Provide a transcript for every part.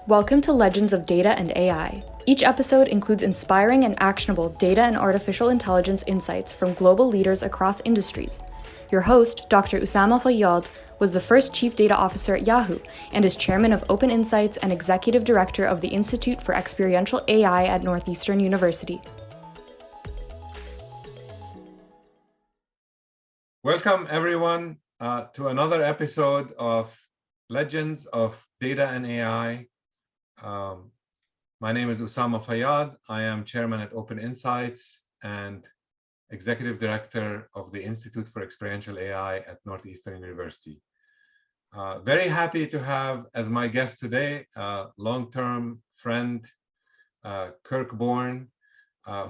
Welcome to Legends of Data and AI. Each episode includes inspiring and actionable data and artificial intelligence insights from global leaders across industries. Your host, Dr. Usama Fayyad, was the first Chief Data Officer at Yahoo and is Chairman of Open Insights and Executive Director of the Institute for Experiential AI at Northeastern University. Welcome, everyone, to another episode of Legends of Data and AI. My name is Usama Fayyad. I am Chairman at Open Insights and Executive Director of the Institute for Experiential AI at Northeastern University. Very happy to have as my guest today, long-term friend, Kirk Borne,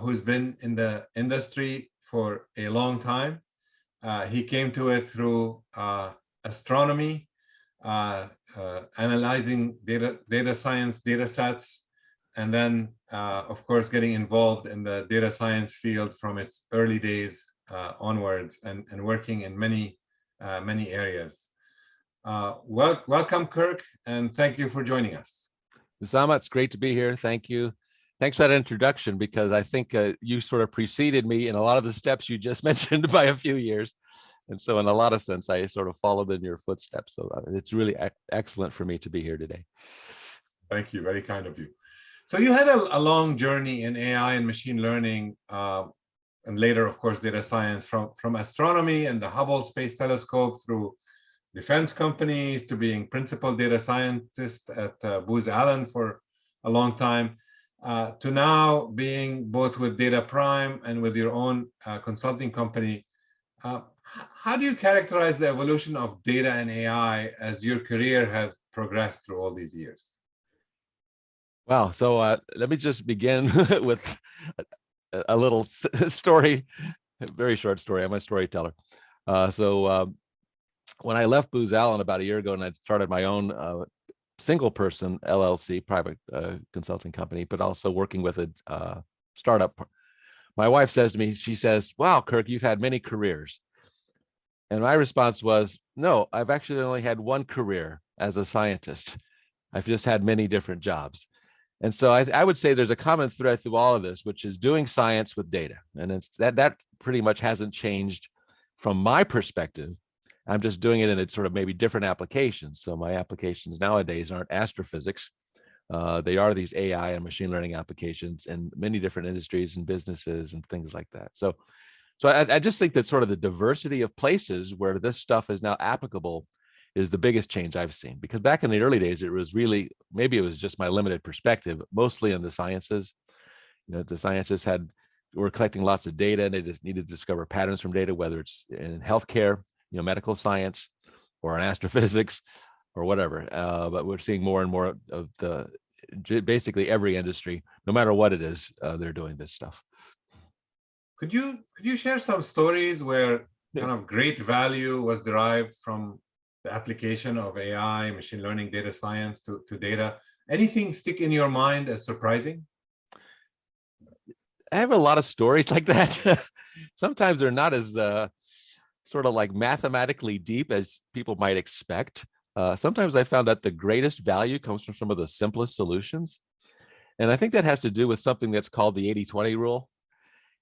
who's been in the industry for a long time. He came to it through astronomy, analyzing data science data sets, and then, of course, getting involved in the data science field from its early days onwards and working in many areas. Welcome, Kirk, and thank you for joining us. Usama, it's great to be here. Thank you. Thanks for that introduction, because I think you sort of preceded me in a lot of the steps you just mentioned by a few years. And so in a lot of sense, I sort of followed in your footsteps. So it's really excellent for me to be here today. Thank you. Very kind of you. So you had a long journey in AI and machine learning, and later, of course, data science, from astronomy and the Hubble Space Telescope through defense companies to being principal data scientist at Booz for a long time. To now being both with DataPrime and with your own consulting company. How do you characterize the evolution of data and AI as your career has progressed through all these years? Wow. So let me just begin with a little story, a very short story. I'm a storyteller. When I left Booz Allen about a year ago and I started my own single person LLC, private consulting company, but also working with a startup. My wife says to me, she says, "Wow, Kirk, you've had many careers." And my response was, "No, I've actually only had one career as a scientist. I've just had many different jobs." And so I would say there's a common thread through all of this, which is doing science with data. And it's that pretty much hasn't changed from my perspective. I'm just doing it in its sort of maybe different applications. So my applications nowadays aren't astrophysics. They are these AI and machine learning applications in many different industries and businesses and things like that. So I just think that sort of the diversity of places where this stuff is now applicable is the biggest change I've seen. Because back in the early days, it was really, maybe it was just my limited perspective, mostly in the sciences. You know, the sciences were collecting lots of data and they just needed to discover patterns from data, whether it's in healthcare, you know, medical science, or in astrophysics, or whatever. But we're seeing more and more of basically every industry, no matter what it is, they're doing this stuff. Could you share some stories where kind of great value was derived from the application of AI, machine learning, data science to data? Anything stick in your mind as surprising? I have a lot of stories like that. Sometimes they're not as sort of like mathematically deep as people might expect. Sometimes I found that the greatest value comes from some of the simplest solutions. And I think that has to do with something that's called the 80-20 rule.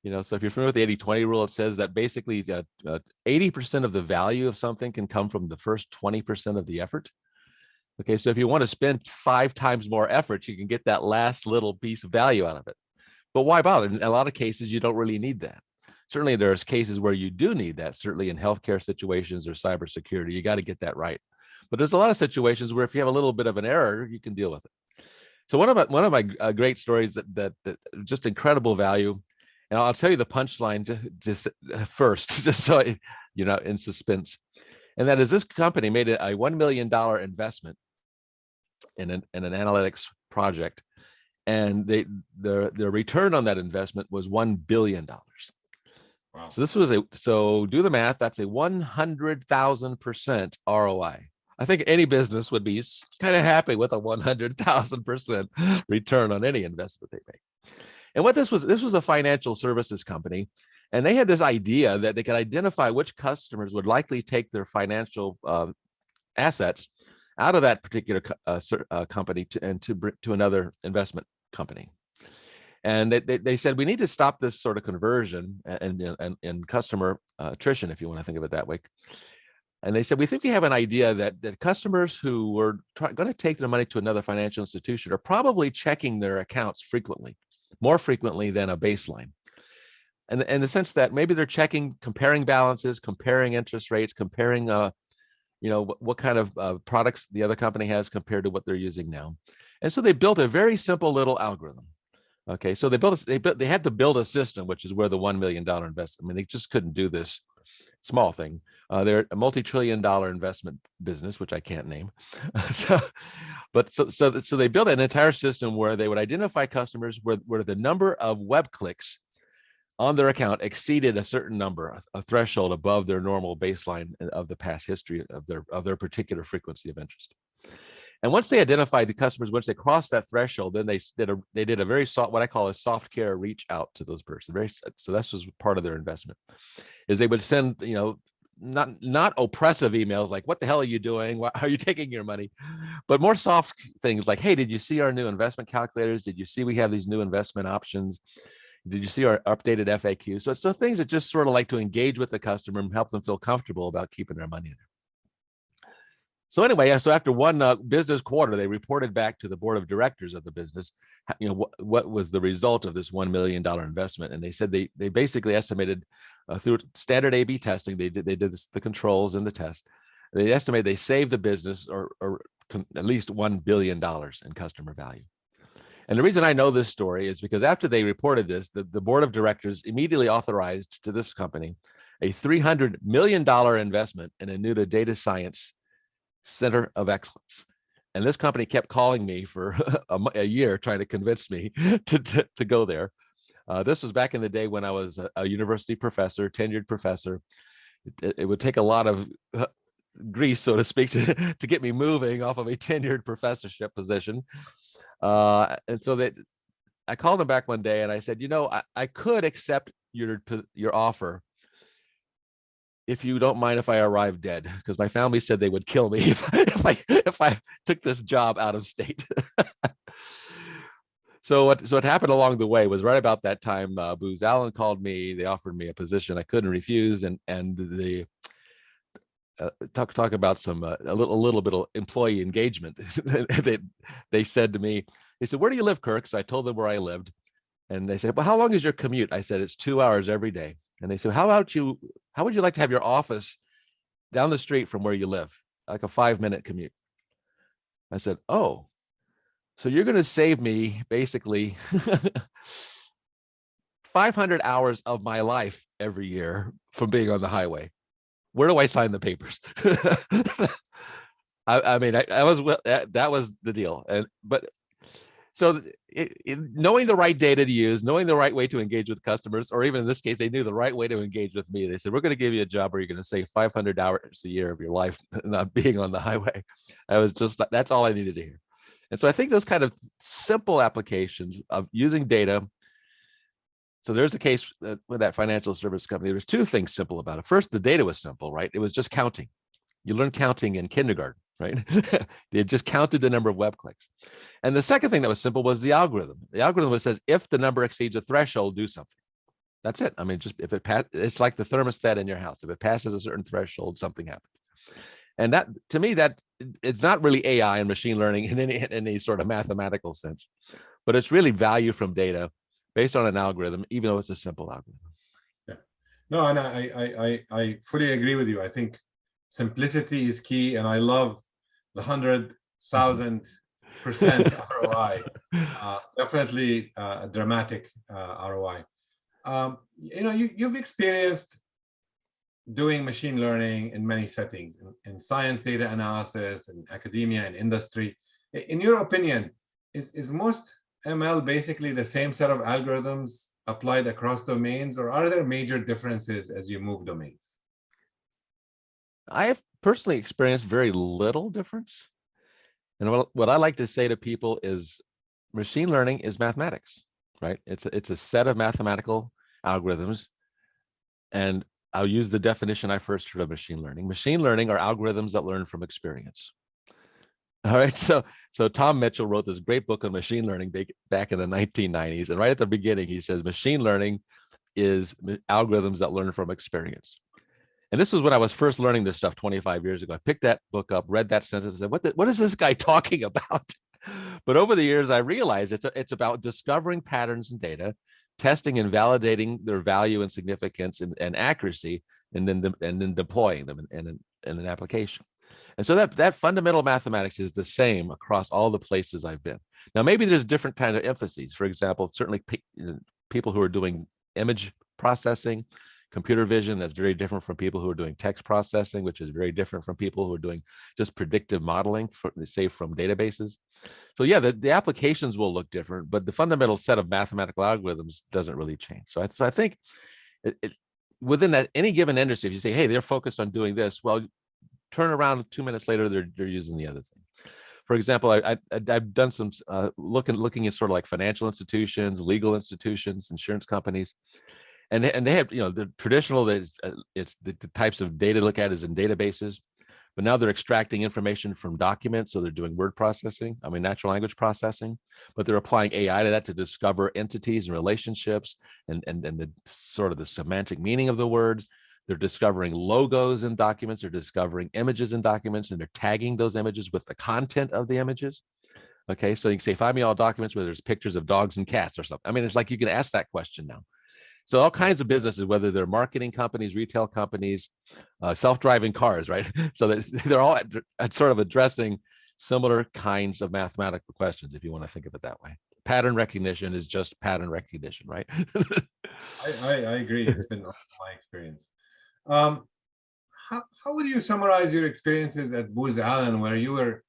You know, so if you're familiar with the 80-20 rule, it says that basically 80% of the value of something can come from the first 20% of the effort. Okay, so if you want to spend 5 times more effort, you can get that last little piece of value out of it. But why bother? In a lot of cases, you don't really need that. Certainly there's cases where you do need that, certainly in healthcare situations or cybersecurity, you got to get that right. But there's a lot of situations where if you have a little bit of an error, you can deal with it. So one of my great stories that just incredible value, and I'll tell you the punchline just first, just so you know, in suspense. And that is, this company made a $1 million investment in an analytics project, and the return on that investment was $1 billion. Wow. So this was so do the math, that's a 100,000% ROI. I think any business would be kind of happy with a 100,000% return on any investment they make. And what this was a financial services company, and they had this idea that they could identify which customers would likely take their financial assets out of that particular company to another investment company. And they said, we need to stop this sort of conversion and customer attrition, if you want to think of it that way. And they said, we think we have an idea that customers who were going to take their money to another financial institution are probably checking their accounts frequently, more frequently than a baseline. And in the sense that maybe they're checking, comparing balances, comparing interest rates, comparing, what kind of products the other company has compared to what they're using now. And so they built a very simple little algorithm. Okay, so they had to build a system, which is where the $1 million investment. I mean, they just couldn't do this small thing. They're a multi-trillion-dollar investment business, which I can't name. So they built an entire system where they would identify customers where the number of web clicks on their account exceeded a certain number, a threshold above their normal baseline of the past history of their particular frequency of interest. And once they identified the customers, once they crossed that threshold, then they did a very soft, what I call a soft care reach out to those persons. So this was part of their investment, is they would send, not oppressive emails like, what the hell are you doing? Why are you taking your money? But more soft things like, hey, did you see our new investment calculators? Did you see we have these new investment options? Did you see our updated FAQs? So things that just sort of like to engage with the customer and help them feel comfortable about keeping their money there. So anyway, so after one business quarter, they reported back to the board of directors of the business, what was the result of this $1 million investment. And they said they basically estimated through standard A/B testing, they did the controls and the test. They estimated they saved the business or at least $1 billion in customer value. And the reason I know this story is because after they reported this, the board of directors immediately authorized to this company a $300 million investment in a new data science center of excellence. And this company kept calling me for a year, trying to convince me to go there. This was back in the day when I was a university professor, tenured professor. It would take a lot of grease, so to speak, to get me moving off of a tenured professorship position. And so I called them back one day and I said, I could accept your offer if you don't mind if I arrive dead, because my family said they would kill me if I took this job out of state. So what happened along the way was right about that time, Booz Allen called me. They offered me a position I couldn't refuse, and the talk about some a little bit of employee engagement. They said to me, they said, "Where do you live, Kirk?" So I told them where I lived, and they said, "Well, how long is your commute?" I said, "It's 2 hours every day." And they said, how would you like to have your office down the street from where you live, like a 5-minute commute? I said, oh, so you're going to save me basically 500 hours of my life every year from being on the highway. Where do I sign the papers? That was the deal. So knowing the right data to use, knowing the right way to engage with customers, or even in this case, they knew the right way to engage with me. They said, we're going to give you a job where you're going to save 500 hours a year of your life not being on the highway. I was just, that's all I needed to hear. And so I think those kind of simple applications of using data. So there's a case with that financial service company. There's two things simple about it. First, the data was simple, right? It was just counting. You learn counting in kindergarten, right? They just counted the number of web clicks. And the second thing that was simple was the algorithm. The algorithm says, if the number exceeds a threshold, do something. That's it. I mean, just if it it's like the thermostat in your house. If it passes a certain threshold, something happens. And that, to me, that it's not really AI and machine learning in any sort of mathematical sense, but it's really value from data based on an algorithm, even though it's a simple algorithm. Yeah. No, and I fully agree with you. I think simplicity is key, and I love the 100,000% ROI. Definitely a dramatic ROI. You've experienced doing machine learning in many settings, in science data analysis, in academia and industry. In your opinion, is most ML basically the same set of algorithms applied across domains, or are there major differences as you move domains? I have personally experienced very little difference. And what I like to say to people is machine learning is mathematics, right? It's a set of mathematical algorithms. And I'll use the definition I first heard of machine learning. Machine learning are algorithms that learn from experience. All right. So Tom Mitchell wrote this great book on machine learning back in the 1990s. And right at the beginning, he says machine learning is algorithms that learn from experience. And this was when I was first learning this stuff 25 years ago. I picked that book up, read that sentence, and said, what is this guy talking about? But over the years, I realized it's about discovering patterns in data, testing and validating their value and significance and accuracy, and then deploying them in an application. And so that fundamental mathematics is the same across all the places I've been. Now, maybe there's different kinds of emphases. For example, certainly people who are doing image processing, computer vision, that's very different from people who are doing text processing, which is very different from people who are doing just predictive modeling, say from databases. So yeah, the applications will look different, but the fundamental set of mathematical algorithms doesn't really change. So I think within that any given industry, if you say, hey, they're focused on doing this, well, turn around 2 minutes later, they're using the other thing. For example, I've done some looking at sort of like financial institutions, legal institutions, insurance companies, and they have, the traditional, it's the types of data to look at is in databases, but now they're extracting information from documents. So they're doing word processing, natural language processing, but they're applying AI to that to discover entities and relationships and the sort of the semantic meaning of the words. They're discovering logos in documents, they're discovering images in documents, and they're tagging those images with the content of the images. Okay, so you can say, find me all documents where there's pictures of dogs and cats or something. It's like you can ask that question now. So all kinds of businesses, whether they're marketing companies, retail companies, self-driving cars, right? So they're all sort of addressing similar kinds of mathematical questions, if you want to think of it that way. Pattern recognition is just pattern recognition, right? I agree. It's been my experience. How would you summarize your experiences at Booz Allen, where you were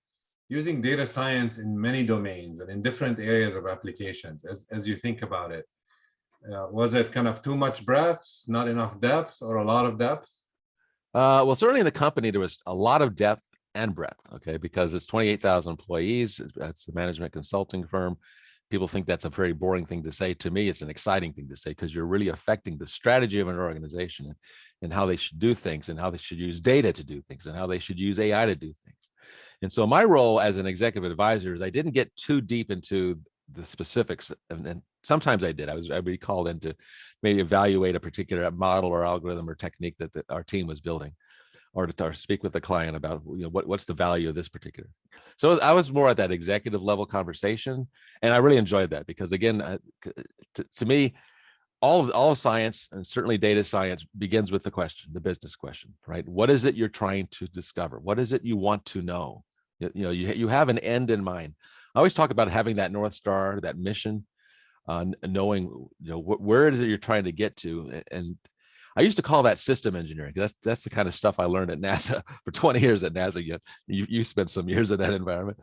using data science in many domains and in different areas of applications, as you think about it? Was it kind of too much breadth, not enough depth, or a lot of depth? Well, certainly in the company, there was a lot of depth and breadth, okay, because it's 28,000 employees. That's the management consulting firm. People think that's a very boring thing to say. To me, it's an exciting thing to say because you're really affecting the strategy of an organization and how they should do things and how they should use data to do things and how they should use AI to do things. And so my role as an executive advisor is I didn't get too deep into the specifics, and sometimes I did. I'd be called in to maybe evaluate a particular model or algorithm or technique that our team was building, or to speak with the client about what's the value of this particular. So I was more at that executive level conversation, and I really enjoyed that because, again, to me, all science, and certainly data science, begins with the question, the business question, right? What is it you're trying to discover? What is it you want to know? You have an end in mind. I always talk about having that North Star, that mission, knowing where it is that you're trying to get to. And I used to call that system engineering. That's the kind of stuff I learned at NASA for 20 years at NASA. You spent some years in that environment.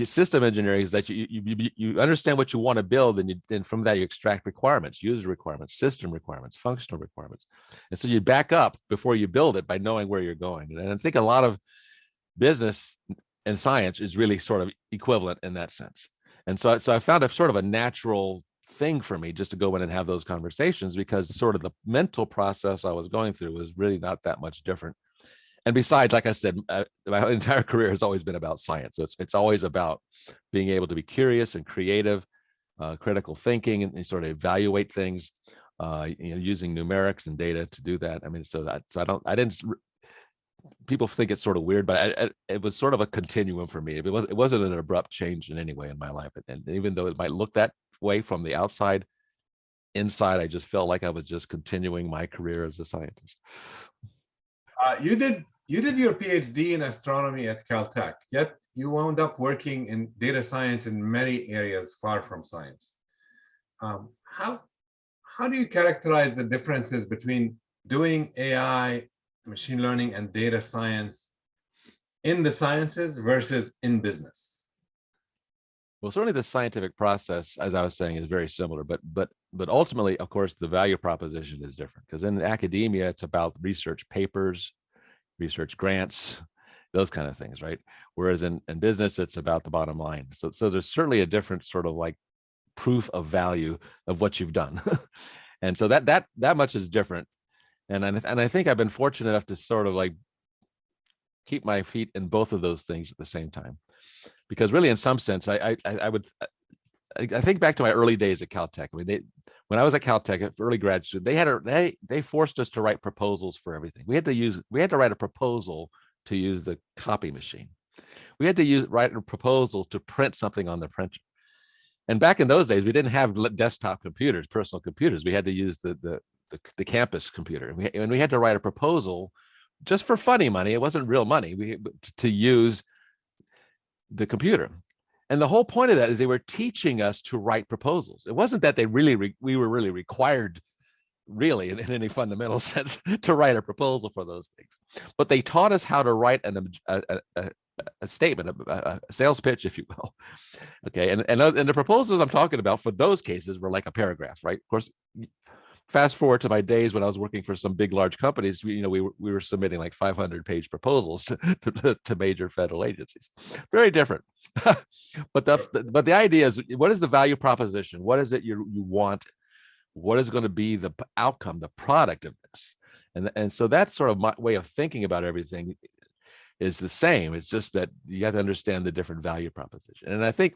System engineering is that you understand what you want to build, and then from that you extract requirements, user requirements, system requirements, functional requirements, and so you back up before you build it by knowing where you're going. And I think a lot of business and science is really sort of equivalent in that sense. And so I found a sort of a natural thing for me just to go in and have those conversations, because sort of the mental process I was going through was really not that much different. And besides, like I said, my entire career has always been about science. So it's always about being able to be curious and creative, critical thinking, and sort of evaluate things, using numerics and data to do that. People think it's sort of weird, but it was sort of a continuum for me. It wasn't an abrupt change in any way in my life. And even though it might look that way from the outside, inside, I just felt like I was just continuing my career as a scientist. You did your PhD in astronomy at Caltech, yet you wound up working in data science in many areas far from science. How do you characterize the differences between doing AI, machine learning, and data science in the sciences versus in business? Well, certainly the scientific process, as I was saying, is very similar, but ultimately, of course, the value proposition is different, because in academia, it's about research papers, research grants, those kind of things, right? Whereas in business, it's about the bottom line. So there's certainly a different sort of like proof of value of what you've done. And so that much is different. And I think I've been fortunate enough to sort of like keep my feet in both of those things at the same time. because really, in some sense, I think back to my early days at Caltech. I mean, when I was at Caltech, early grad student, they forced us to write proposals for everything. We had to write a proposal to use the copy machine. We had to write a proposal to print something on the printer. And back in those days, we didn't have desktop computers, personal computers. We had to use the campus computer, and we had to write a proposal just for funny money. It wasn't real money. To use the computer. And the whole point of that is they were teaching us to write proposals. It wasn't that we were really required, really, in any fundamental sense, to write a proposal for those things. But they taught us how to write a statement, a sales pitch, if you will. Okay, and the proposals I'm talking about for those cases were like a paragraph, right? Of course, fast forward to my days when I was working for some big, large companies, we were submitting like 500-page proposals to major federal agencies. Very different. But the idea is, what is the value proposition? What is it you want? What is going to be the outcome, the product of this? And so that's sort of my way of thinking about everything is the same. It's just that you have to understand the different value proposition. And I think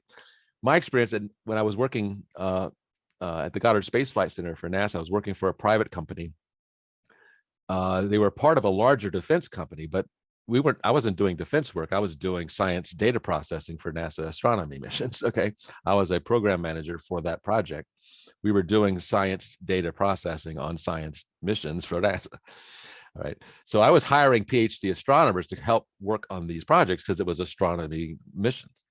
my experience when I was working at the Goddard Space Flight Center for NASA, I was working for a private company. They were part of a larger defense company, but I wasn't doing defense work. I was doing science data processing for NASA astronomy missions. Okay. I was a program manager for that project. We were doing science data processing on science missions for NASA. All right. So I was hiring PhD astronomers to help work on these projects because it was astronomy missions.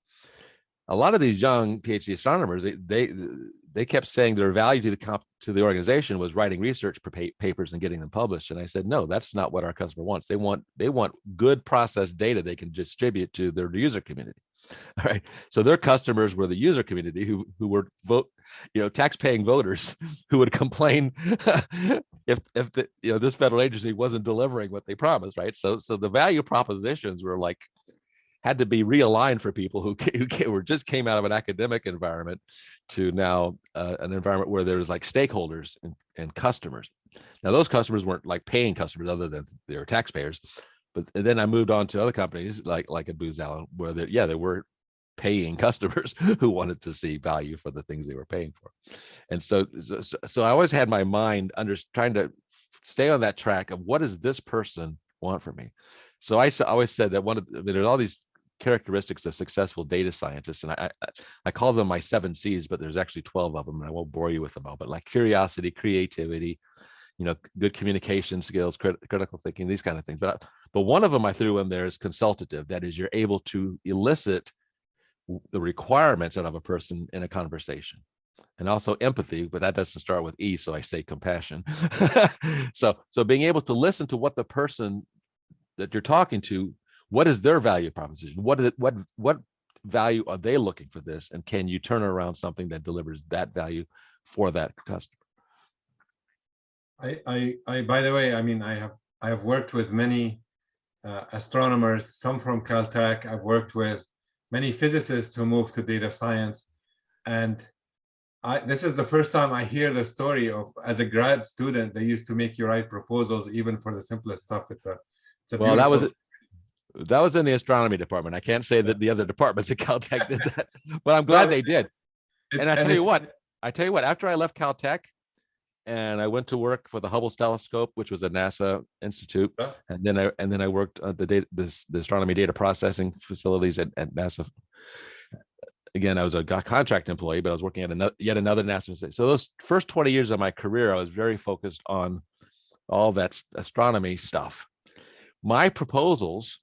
A lot of these young PhD astronomers, they kept saying their value to the organization was writing research papers and getting them published. And I said, no, that's not what our customer wants. They want good processed data they can distribute to their user community. All right. So their customers were the user community who were tax-paying voters who would complain if this federal agency wasn't delivering what they promised. Right. So the value propositions were had to be realigned for people who just came out of an academic environment to now an environment where there's like stakeholders and customers. Now those customers weren't like paying customers other than they were taxpayers. But then I moved on to other companies like at Booz Allen, where there were paying customers who wanted to see value for the things they were paying for. And so I always had my mind trying to stay on that track of what does this person want from me. So I always said that there's all these characteristics of successful data scientists, and I call them my 7 C's, but there's actually 12 of them, and I won't bore you with them all. But like curiosity, creativity, good communication skills, critical thinking, these kind of things. But one of them I threw in there is consultative. That is, you're able to elicit the requirements out of a person in a conversation. And also empathy, but that doesn't start with E, so I say compassion. So being able to listen to what the person that you're talking to, what is their value proposition? What value are they looking for this? And can you turn around something that delivers that value for that customer? I by the way, I mean, I have worked with many astronomers, some from Caltech. I've worked with many physicists who moved to data science, and this is the first time I hear the story of, as a grad student, they used to make you write proposals even for the simplest stuff. It's a well, that was in the astronomy department. I can't say that the other departments at Caltech did that, but I'm glad they did. And I tell you what, after I left Caltech and I went to work for the Hubble telescope, which was a NASA institute, and then I worked at the astronomy data processing facilities at NASA. Again, I was a contract employee, but I was working at yet another NASA facility. So those first 20 years of my career, I was very focused on all that astronomy stuff. My proposals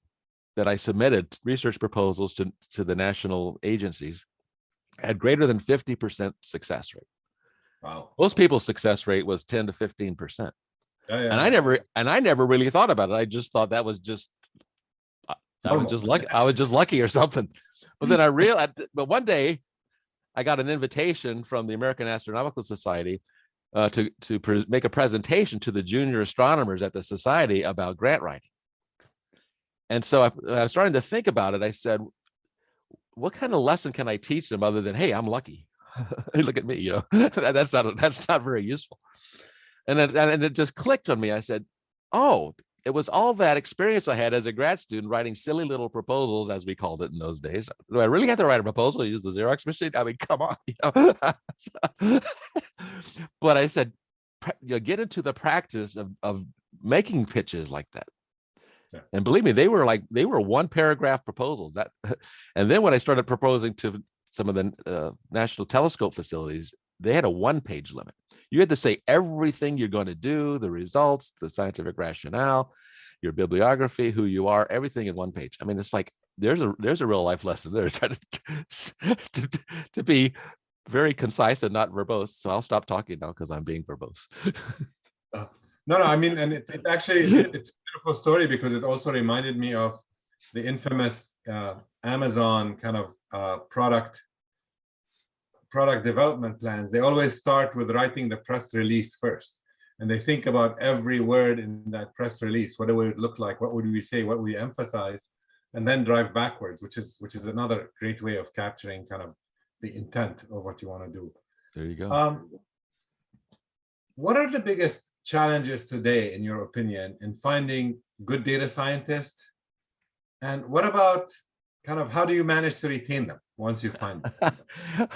that I submitted, research proposals to the national agencies, had greater than 50% success rate. Wow. Most people's success rate was 10 to 15%. Yeah. And I never really thought about it. I just thought that was just I was just lucky or something. But then I realized, but one day I got an invitation from the American Astronomical Society to make a presentation to the junior astronomers at the society about grant writing. And so I was starting to think about it. I said, what kind of lesson can I teach them other than, hey, I'm lucky? Look at me, that's not very useful. And it just clicked on me. I said, oh, it was all that experience I had as a grad student writing silly little proposals, as we called it in those days. Do I really have to write a proposal? Use the Xerox machine? I mean, come on. But I said, get into the practice of making pitches like that. Yeah. And believe me, they were 1 paragraph proposals. And then when I started proposing to some of the National Telescope facilities, they had a 1-page limit. You had to say everything you're going to do, the results, the scientific rationale, your bibliography, who you are, everything in 1 page. I mean, it's like there's a real life lesson there. Trying to be very concise and not verbose. So I'll stop talking now because I'm being verbose. No, I mean, and it's a beautiful story because it also reminded me of the infamous Amazon kind of product development plans. They always start with writing the press release first, and they think about every word in that press release. What would it look like? What would we say? What would we emphasize? And then drive backwards, which is another great way of capturing kind of the intent of what you want to do. There you go. What are the biggest challenges today, in your opinion, in finding good data scientists? And what about kind of how do you manage to retain them once you find them?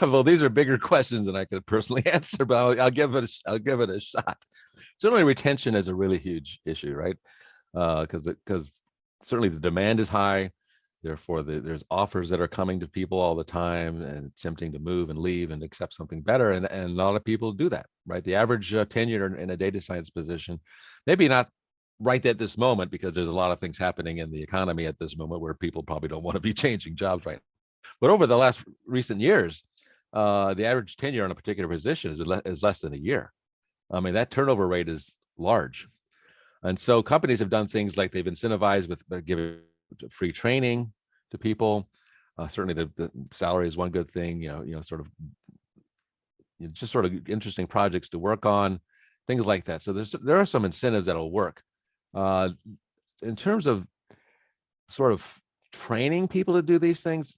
Well, these are bigger questions than I could personally answer, but I'll give it a shot. Certainly, retention is a really huge issue, right? Because certainly the demand is high. Therefore, there's offers that are coming to people all the time, and it's tempting to move and leave and accept something better. And a lot of people do that, right? The average tenure in a data science position, maybe not right at this moment, because there's a lot of things happening in the economy at this moment where people probably don't want to be changing jobs right now. But over the last recent years, the average tenure on a particular position is less than a year. I mean, that turnover rate is large. And so companies have done things like they've incentivized with giving free training to people. Certainly the salary is one good thing, just sort of interesting projects to work on, things like that. So there are some incentives that'll work. In terms of sort of training people to do these things,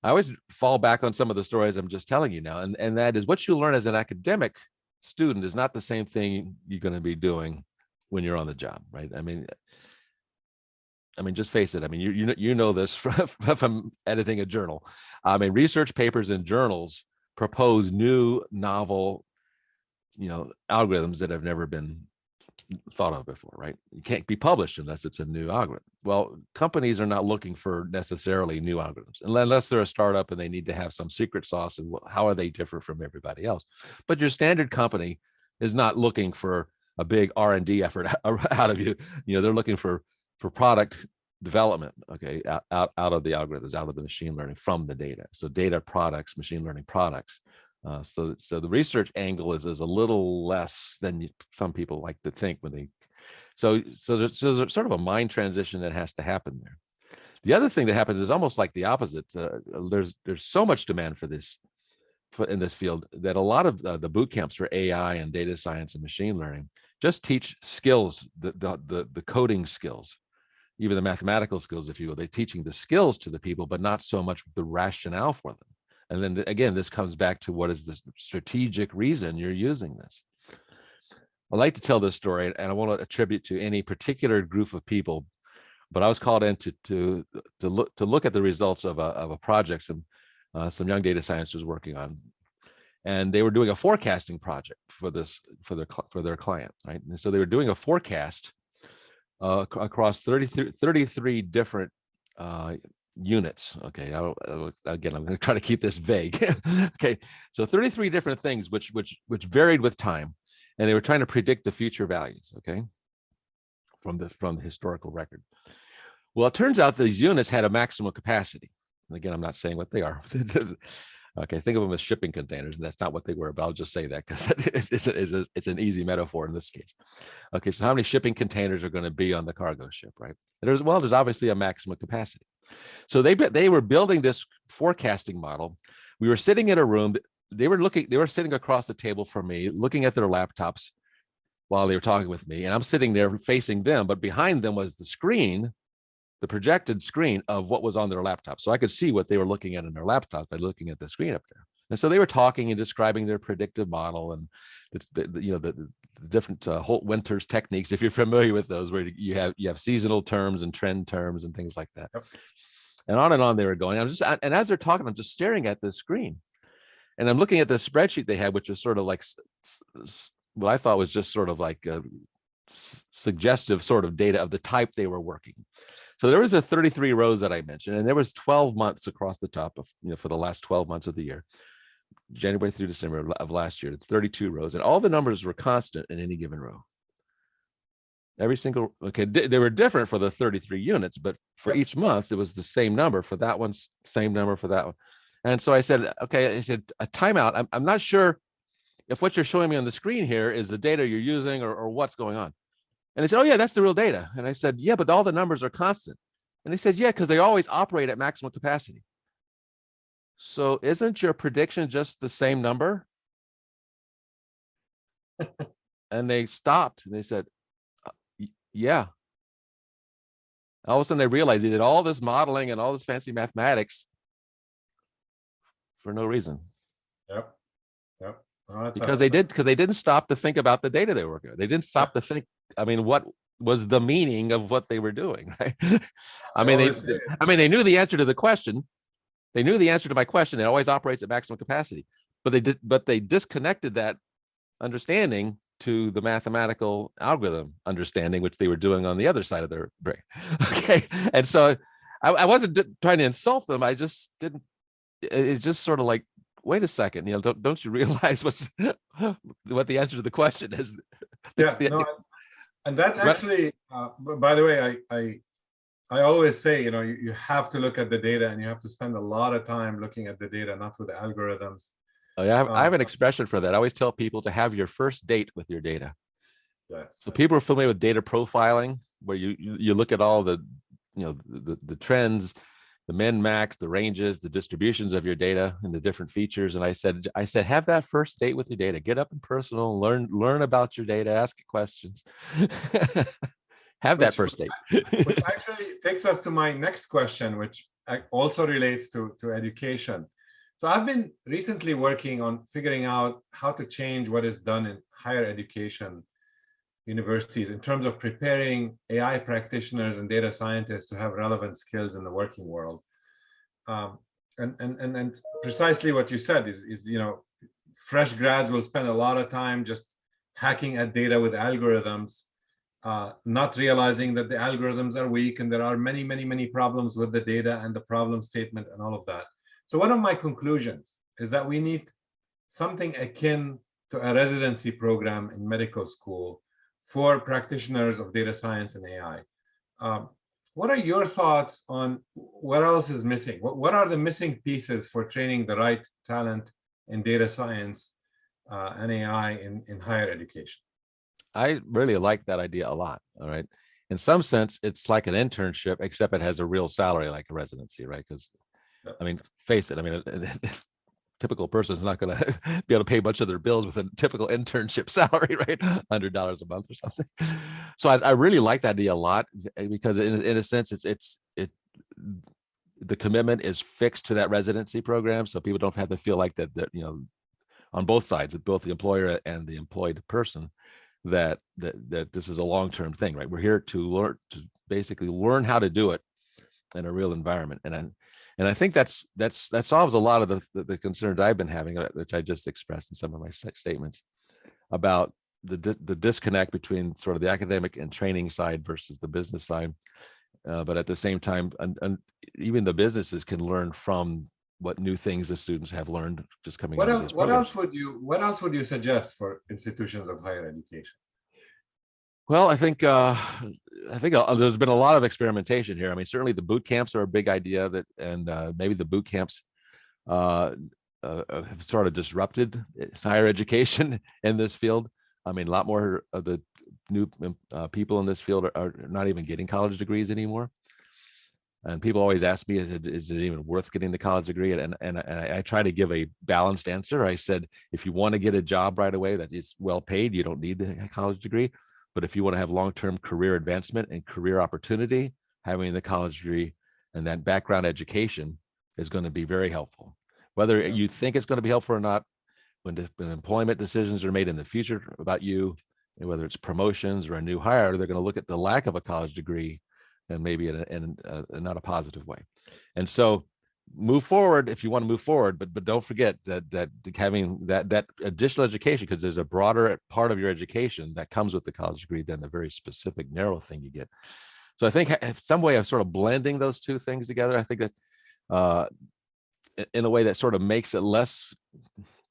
I always fall back on some of the stories I'm just telling you now. And that is what you learn as an academic student is not the same thing you're going to be doing when you're on the job, right? I mean, just face it. I mean, you know this from editing a journal. I mean, research papers in journals propose new, novel, algorithms that have never been thought of before, right? You can't be published unless it's a new algorithm. Well, companies are not looking for necessarily new algorithms, unless they're a startup and they need to have some secret sauce. And how are they different from everybody else? But your standard company is not looking for a big R&D effort out of you. They're looking for product development, okay, out of the algorithms, out of the machine learning from the data. So data products, machine learning products. So the research angle is a little less than some people like to think when they. So there's sort of a mind transition that has to happen there. The other thing that happens is almost like the opposite. There's so much demand for this in this field that a lot of the boot camps for AI and data science and machine learning just teach skills, the coding skills, even the mathematical skills, if you will. They're teaching the skills to the people, but not so much the rationale for them. And then again, this comes back to what is the strategic reason you're using this. I like to tell this story, and I want to attribute to any particular group of people, but I was called in to look at the results of a project some young data scientists was working on, and they were doing a forecasting project for their client, right? And so they were doing a forecast across 33 different units. Okay, again, I'm going to try to keep this vague. Okay, so 33 different things which varied with time, and they were trying to predict the future values. Okay, from the historical record. Well, it turns out these units had a maximum capacity. And again, I'm not saying what they are. Okay, think of them as shipping containers, and that's not what they were, but I'll just say that because it's an easy metaphor in this case. Okay, so how many shipping containers are going to be on the cargo ship, right? There's obviously a maximum capacity. So they were building this forecasting model. We were sitting in a room. They were sitting across the table from me, looking at their laptops while they were talking with me, and I'm sitting there facing them, but behind them was the screen, the projected screen of what was on their laptop. So I could see what they were looking at in their laptop by looking at the screen up there. And so they were talking and describing their predictive model and the the different Holt Winters techniques, if you're familiar with those, where you have seasonal terms and trend terms and things like that. Yep. And on they were going. And as they're talking, I'm just staring at this screen, and I'm looking at the spreadsheet they had, which is sort of like what I thought was just sort of like a suggestive sort of data of the type they were working. So there was the 33 rows that I mentioned, and there was 12 months across the top of, for the last 12 months of the year, January through December of last year, 32 rows, and all the numbers were constant in any given row. Every single, they were different for the 33 units, but for each month, it was the same number for that one, same number for that one. And so I said, okay, I said, a timeout. I'm not sure if what you're showing me on the screen here is the data you're using or what's going on. And they said, oh yeah, that's the real data. And I said, yeah, but all the numbers are constant. And they said, yeah, because they always operate at maximum capacity. So isn't your prediction just the same number? And they stopped and they said, yeah. All of a sudden they realized they did all this modeling and all this fancy mathematics for no reason. Yep. Oh, because they didn't stop to think about the data they were working with. They didn't stop to think, what was the meaning of what they were doing, right? They knew the answer to the question. They knew the answer to my question. It always operates at maximum capacity, but they disconnected that understanding to the mathematical algorithm understanding, which they were doing on the other side of their brain. Okay, and so I wasn't trying to insult them. I just didn't. It's just sort of like, wait a second, don't you realize what the answer to the question is? Yeah, no, and that actually, by the way, I always say, you have to look at the data, and you have to spend a lot of time looking at the data, not with the algorithms. Oh yeah, I have an expression for that. I always tell people to have your first date with your data. Yes. So people are familiar with data profiling, where you look at all the the trends, the min max, the ranges, the distributions of your data and the different features. And I said, have that first date with your data. Get up and personal, learn about your data, ask questions. Have that first date. Which actually takes us to my next question, which also relates to education. So I've been recently working on figuring out how to change what is done in higher education universities in terms of preparing AI practitioners and data scientists to have relevant skills in the working world. And precisely what you said is fresh grads will spend a lot of time just hacking at data with algorithms, not realizing that the algorithms are weak and there are many problems with the data and the problem statement and all of that. So one of my conclusions is that we need something akin to a residency program in medical school for practitioners of data science and AI. What are your thoughts on what else is missing? What are the missing pieces for training the right talent in data science and AI in higher education? I really like that idea a lot. All right. In some sense, it's like an internship, except it has a real salary like a residency, right? Because face it, a typical person is not going to be able to pay much of their bills with a typical internship salary, right? $100 a month or something. So I really like that idea a lot, because in a sense, the commitment is fixed to that residency program, so people don't have to feel like that on both sides, both the employer and the employed person, that this is a long-term thing, right? We're here to basically learn how to do it in a real environment, and I think that solves a lot of the concerns I've been having, which I just expressed in some of my statements about the disconnect between sort of the academic and training side versus the business side. But at the same time, and even the businesses can learn from what new things the students have learned just coming out of these programs. What else would you suggest for institutions of higher education? Well, I think there's been a lot of experimentation here. Certainly the boot camps are a big idea, and maybe the boot camps have sort of disrupted higher education in this field. A lot more of the new people in this field are not even getting college degrees anymore. And people always ask me, is it even worth getting the college degree? And I try to give a balanced answer. I said, if you want to get a job right away that is well paid, you don't need the college degree. But if you want to have long-term career advancement and career opportunity, having the college degree and that background education is going to be very helpful. Whether you think it's going to be helpful or not, when employment decisions are made in the future about you, whether it's promotions or a new hire, they're going to look at the lack of a college degree and maybe in not a positive way. And so move forward if you want to move forward, but don't forget that having that additional education, because there's a broader part of your education that comes with the college degree than the very specific narrow thing you get. So I think some way of sort of blending those two things together, I think that in a way that sort of makes it less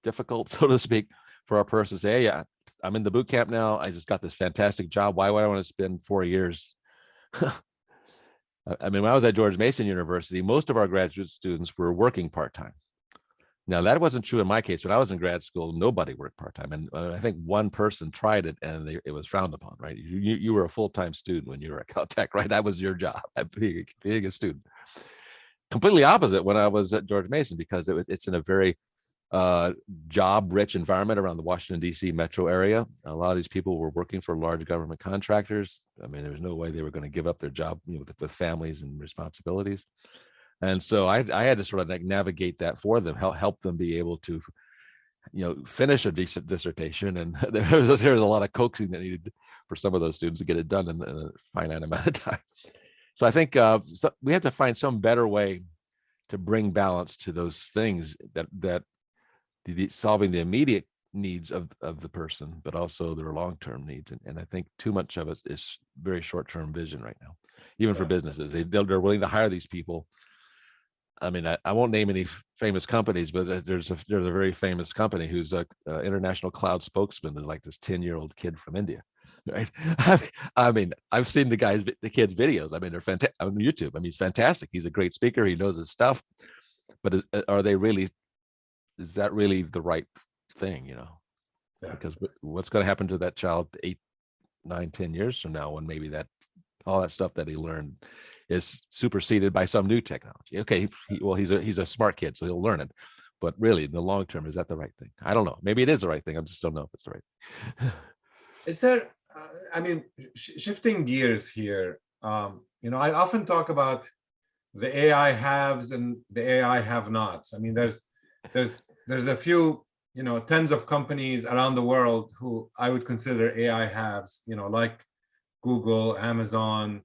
difficult, so to speak, for a person to say, hey, yeah, I'm in the boot camp now. I just got this fantastic job. Why would I want to spend 4 years? I mean, when I was at George Mason University, most of our graduate students were working part-time. Now, that wasn't true in my case. When I was in grad school, nobody worked part-time. And I think one person tried it and it was frowned upon, right? You were a full-time student when you were at Caltech, right? That was your job, being a student. Completely opposite when I was at George Mason, because it's in a very job-rich environment around the Washington, D.C. metro area. A lot of these people were working for large government contractors. I mean, there was no way they were going to give up their job, with families and responsibilities. And so I had to sort of like navigate that for them, help them be able to, finish a decent dissertation. And there was a lot of coaxing that needed for some of those students to get it done in a finite amount of time. So I think so we have to find some better way to bring balance to those things that solving the immediate needs of the person, but also their long-term needs. And I think too much of it is very short-term vision right now, even for businesses. They're willing to hire these people. I mean, I won't name any famous companies, but there's a very famous company who's a international cloud spokesman, is like this 10-year-old kid from India. Right. I mean, I've seen the kid's videos. I mean, they're fantastic on YouTube. I mean, he's fantastic. He's a great speaker. He knows his stuff, but is that really the right thing? Yeah. Because what's going to happen to that child 8, 9, 10 years from now, when maybe all that stuff that he learned is superseded by some new technology? Okay. He's a smart kid, so he'll learn it. But really, in the long term, is that the right thing? I don't know. Maybe it is the right thing. I just don't know if it's the right thing. Is there, shifting gears here, I often talk about the AI haves and the AI have-nots. I mean, there's a few, tens of companies around the world who I would consider AI haves, like Google, Amazon,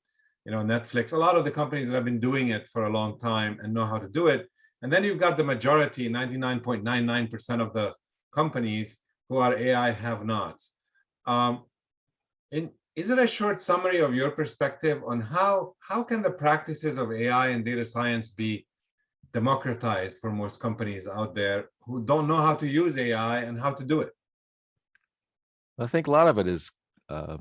Netflix, a lot of the companies that have been doing it for a long time and know how to do it. And then you've got the majority, 99.99% of the companies who are AI have-nots. Is it a short summary of your perspective on how can the practices of AI and data science be democratized for most companies out there who don't know how to use AI and how to do it? I think a lot of it is, well,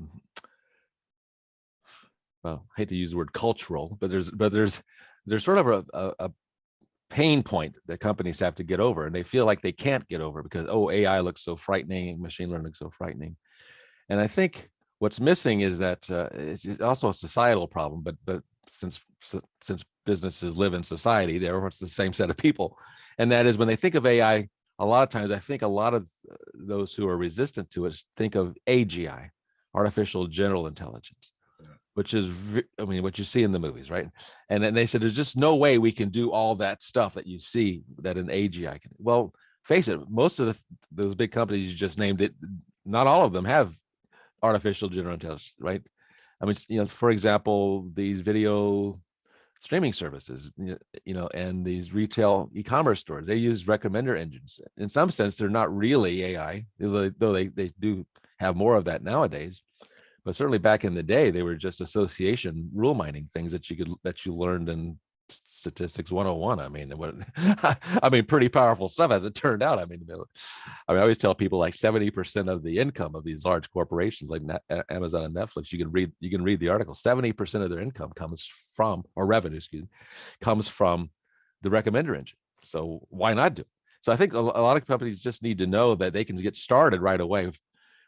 I hate to use the word cultural, but there's sort of a pain point that companies have to get over, and they feel like they can't get over because, AI looks so frightening, machine learning looks so frightening. And I think what's missing is that it's also a societal problem, but since businesses live in society, therefore it's the same set of people. And that is, when they think of AI, a lot of times I think a lot of those who are resistant to it think of AGI, artificial general intelligence, which is, what you see in the movies, right? And then they said, there's just no way we can do all that stuff that you see that an AGI can. Well, face it, most of those big companies you just named, it, not all of them have artificial general intelligence, right? I mean, for example, these video streaming services, and these retail e-commerce stores, they use recommender engines. In some sense, they're not really AI, though they do have more of that nowadays. But certainly back in the day, they were just association rule mining things that you learned in statistics 101. I mean, pretty powerful stuff as it turned out. I I always tell people, like 70% of the income of these large corporations like Amazon and Netflix, you can read the article, 70% of their income comes from, or revenue, comes from the recommender engine. So why not do it? So I think a lot of companies just need to know that they can get started right away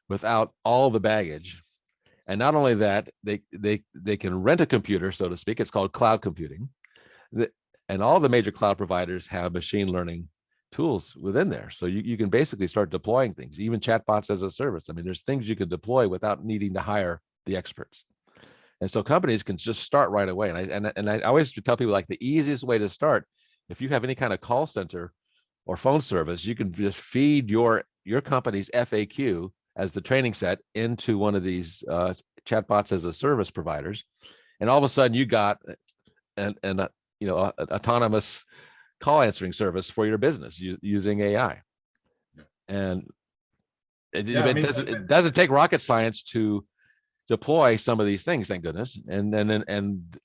without all the baggage. And not only that, they can rent a computer, so to speak. It's called cloud computing. And all the major cloud providers have machine learning tools within there. So you can basically start deploying things, even chatbots as a service. I mean, there's things you can deploy without needing to hire the experts. And so companies can just start right away. And I always tell people, like, the easiest way to start, if you have any kind of call center or phone service, you can just feed your company's FAQ as the training set into one of these chatbots as a service providers, and all of a sudden you got an autonomous call answering service for your business using AI. And it doesn't take rocket science to deploy some of these things, thank goodness. And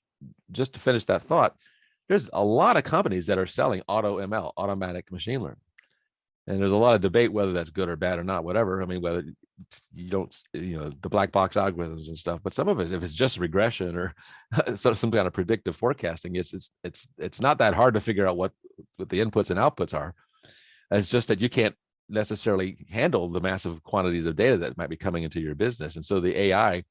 just to finish that thought, there's a lot of companies that are selling AutoML, automatic machine learning. And there's a lot of debate whether that's good or bad or not, whatever. I mean, whether you don't, the black box algorithms and stuff, but some of it, if it's just regression or some kind of predictive forecasting, it's not that hard to figure out what the inputs and outputs are. It's just that you can't necessarily handle the massive quantities of data that might be coming into your business. And so the AI,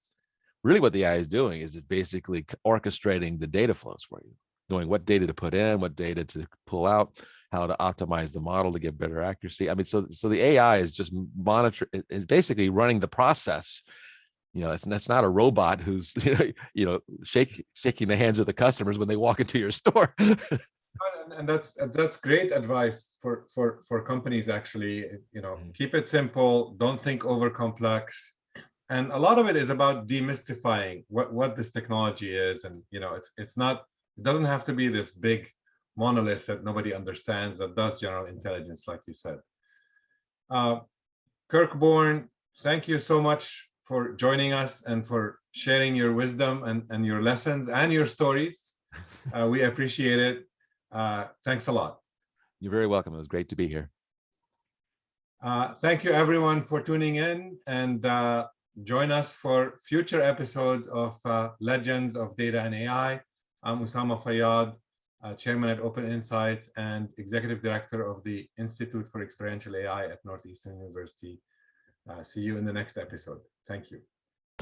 really what the AI is doing is it's basically orchestrating the data flows for you, knowing what data to put in, what data to pull out, how to optimize the model to get better accuracy. I mean, so the AI is just is basically running the process. It's not a robot who's shaking the hands of the customers when they walk into your store. And that's great advice for companies, actually. Keep it simple, don't think over complex. And a lot of it is about demystifying what this technology is. And it doesn't have to be this big monolith that nobody understands that does general intelligence, like you said. Kirk Borne, thank you so much for joining us and for sharing your wisdom and your lessons and your stories. We appreciate it. Thanks a lot. You're very welcome. It was great to be here. Thank you, everyone, for tuning in, and join us for future episodes of Legends of Data and AI. I'm Usama Fayyad, Chairman at Open Insights and Executive Director of the Institute for Experiential AI at Northeastern University. See you in the next episode. Thank you.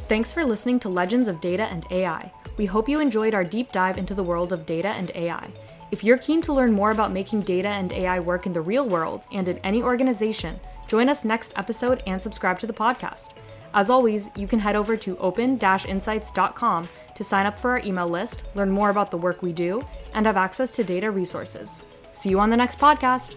Thanks for listening to Legends of Data and AI. We hope you enjoyed our deep dive into the world of data and AI. If you're keen to learn more about making data and AI work in the real world and in any organization, join us next episode and subscribe to the podcast. As always, you can head over to open-insights.com to sign up for our email list, learn more about the work we do, and have access to data resources. See you on the next podcast.